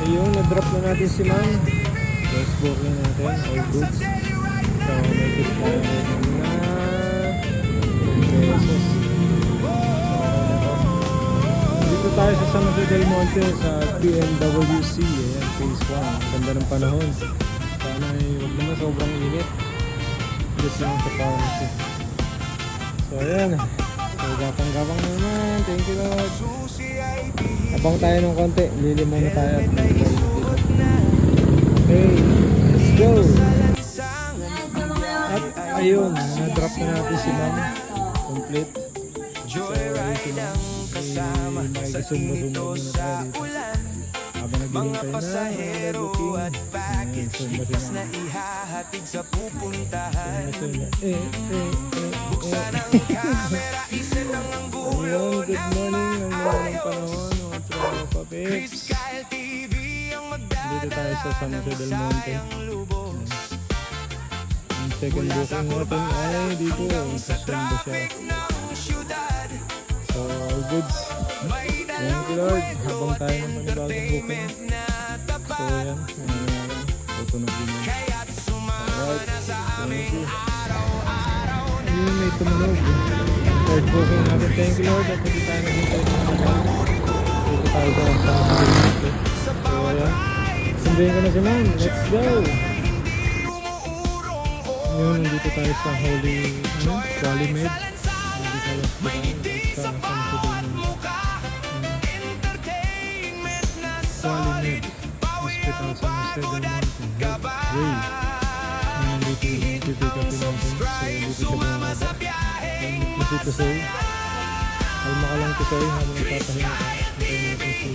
Ayun, na-drop na natin si ma'am. First booking natin, all goods. So, may tip tayo natin na 10 pesos. Dito tayo sa San Jose del Monte sa PNWC. Ayan, phase 1. Ganda ng panahon. Sana ay huwag naman sobrang init. Just lang sa pharmacy. So, ayan. So, gapang-gapang naman. Thank you, Lord. Abang tayo ng konti. Lili muna tayo at mag-try dito. Okay, let's go! At ayun, na-drop na natin si ma'am. Complete. So, ayun si ma'am. May sumba-sumba muna tayo dito. Habang naghihintay na, booking. Sumba si ma'am. Ayun, good morning. Ang mga ng panahon, mga tropa pips. Dito tayo sa San Jose del Monte. Ang second booking natin ay dito. Sa Sumba siya. So, all goods. Thank you, Lord. Habang tayo ng panibagong booking. So, yan. Tutunog din yun. Alright. Thank you. Ayun, may tumunog. Third booking natin. Thank you, Lord. At hindi tayo naghintay ng mga. Dito tayo sa San Jose del Monte. So, yan. Sundayin ko na si ma'am. Let's go! Ngayon, nandito tayo sa Holy Med. Nandito tayo sa San Jose del Monte. Holy Med Hospital sa San Jose del Monte. Ray. Nandito yung pipick upin natin. So, dito siya bumababa. Nandito na si Tusoy. Alma ka lang Tusoy. Habang nagpapahinga ka. Hintayin natin si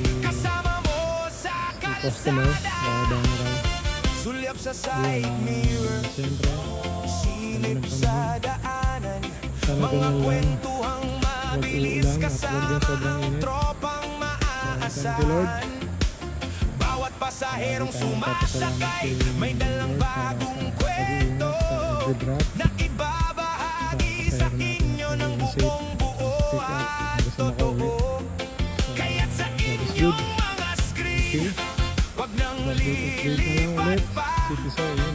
customer, bababa na raw. Siyempre, ganda ng panahon. Sana ganyan lang. Huwag uulan at huwag din sobrang init. Thank you, Lord. Marami tayong papasalamat kay Lord para sa pag-iingat sa every drop. Sa pasayro natin sa safe pick up hanggang sa makauwi. So, that is good. Okay. Update na lang ulit. City Soy, yun.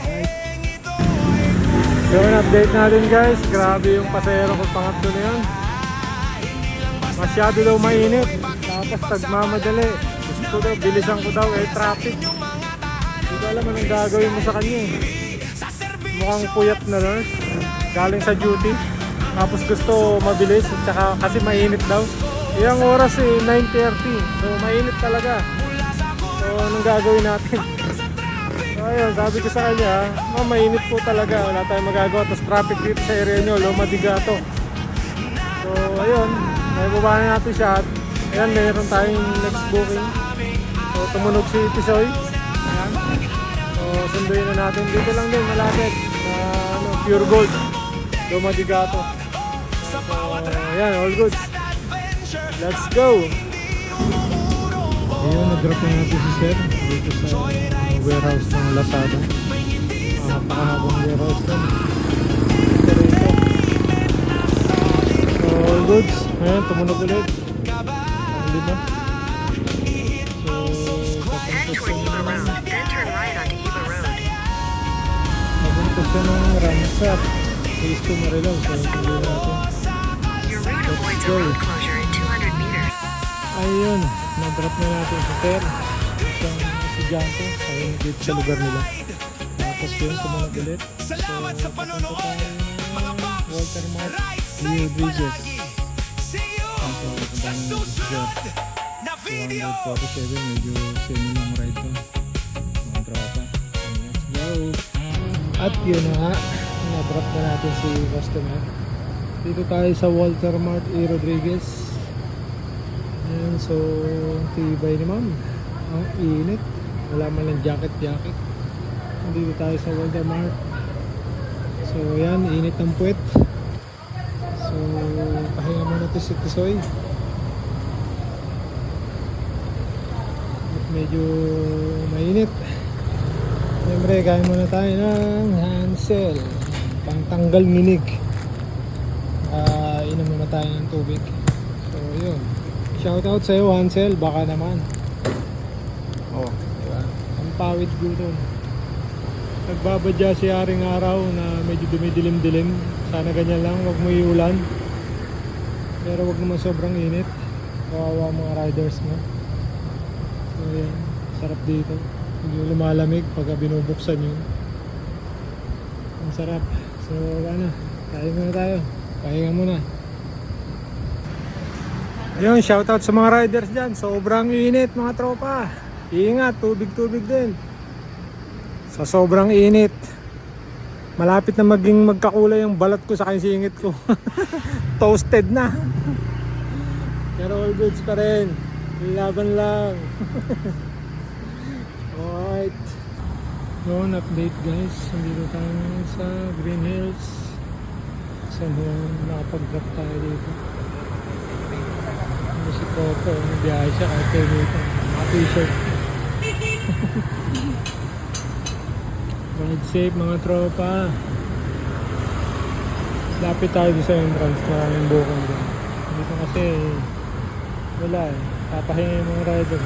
Alright. So, update natin guys. Grabe yung pasero ko pangatlo na yun. Masyado daw mainit. Tapos tagmamadali. Gusto daw, bilisan ko daw traffic. Hindi ko alam anong gagawin mo sa kanya eh. Mukhang puyat na nurse. Galing sa duty. Tapos gusto mabilis. Tsaka kasi mainit daw. Yung oras 9:30. So mainit talaga. So anong gagawin natin? So ayun, sabi ko sa kanya, mainit po talaga. Wala tayong magagawa. Tapos traffic dito sa area nyo, Loma de Gato. So ayun, may baba na natin siya. At ayan, meron tayong next booking. So tumunog si Tisoy. Ayan. So sunduin na natin. Dito lang din, malapit. Pure Gold. Loma de Gato. So ayan, all good. Let's go! Ayun, nag-drop na natin si Sir dito sa warehouse ng Lazada. Napakahabang warehouse na. Pero ito. So, all goods. Ayan, tumunog ulit. Ang lima. So, papunta siya ng Ramsat. Phase 2 Marilaw. So, tuloy natin. Let's go! Ayun, na-drop na natin sa Ter. Isang estudyante. Ayun, dito sa lugar nila. Tapos yun, tumunog ulit. So, papunta tayo Walter Mart, Leo Bridges. So, papunta na natin si Sir. 247, medyo semi-long ride to. Mga tropa. Let's go! At yun na nga, na-drop na natin si customer. Dito tayo sa Walter Mart, E. Rodriguez. Ayan, so tibay ni ma'am. Ang init. Wala man lang jacket. Dito tayo sa Walter Mart. So ayan, init ng puwet. So pahinga muna ito si Tisoy. At medyo mainit. Siyempre, kain muna tayo ng Hansel. Pangtanggal ninig. Inom muna tayo ng tubig. So yun, shoutout sa'yo Hansel, baka naman Oh, diba? Ang pawit gutom. Nagbabadya si Haring Araw na medyo dumidilim-dilim. Sana ganyan lang, wag mo iulan. Pero wag naman sobrang init. Kawawa mga riders mo. So yan, sarap dito. Hindi lumalamig pagka binubuksan yun. Ang sarap. So ano, tayo muna tayo. Pahinga muna. Ayun, shoutout sa mga riders dyan. Sobrang init mga tropa. Ingat, tubig-tubig din. Sa sobrang init, malapit na maging magkakulay yung balat ko sa singit ko. Toasted na. Pero all goods pa rin. Laban lang. Alright. Noon update guys. Nandito tayo sa Green Hills. Sa noon nakapag-drop tayo dito. Ano si Coco, biyahe siya kahit kayo dito. Naka-t-shirt. Ride safe mga tropa. Lapit tayo sa entrance. Maraming bukong doon. Dito kasi wala eh. Papahinga yung mga rider.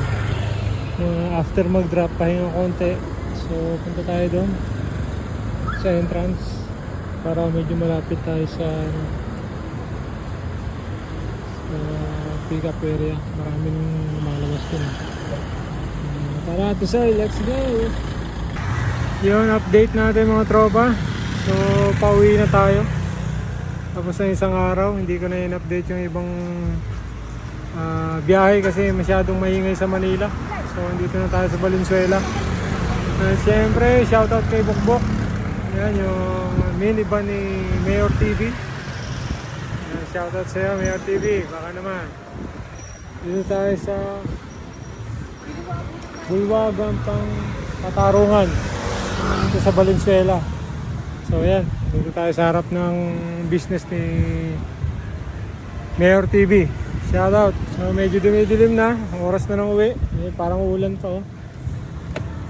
After mag-drop, pahinga konti. So punta tayo doon sa entrance para medyo malapit tayo sa pick up area. Maraming lumalabas doon. Tara Tusay, let's go! Yun, update natin mga tropa. So, pauwi na tayo. Tapos na isang araw, hindi ko na in-update yung ibang biyahe kasi masyadong maingay sa Manila. So, dito na tayo sa Valenzuela. Siyempre, shoutout kay Bokbok. Yan, yung minivan ni Mayor TV. Yan, shoutout sa'yo, Mayor TV. Baka naman. Dito tayo sa Bulwagan pang Patarungan. Dito sa Valenzuela. So yan, dito tayo sa harap ng business ni Mayor TV. Shoutout. So medyo dumidilim na, ang oras na ng uwi. Parang ulan pa oh.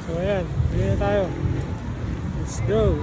So ayan, dito na tayo. Let's go.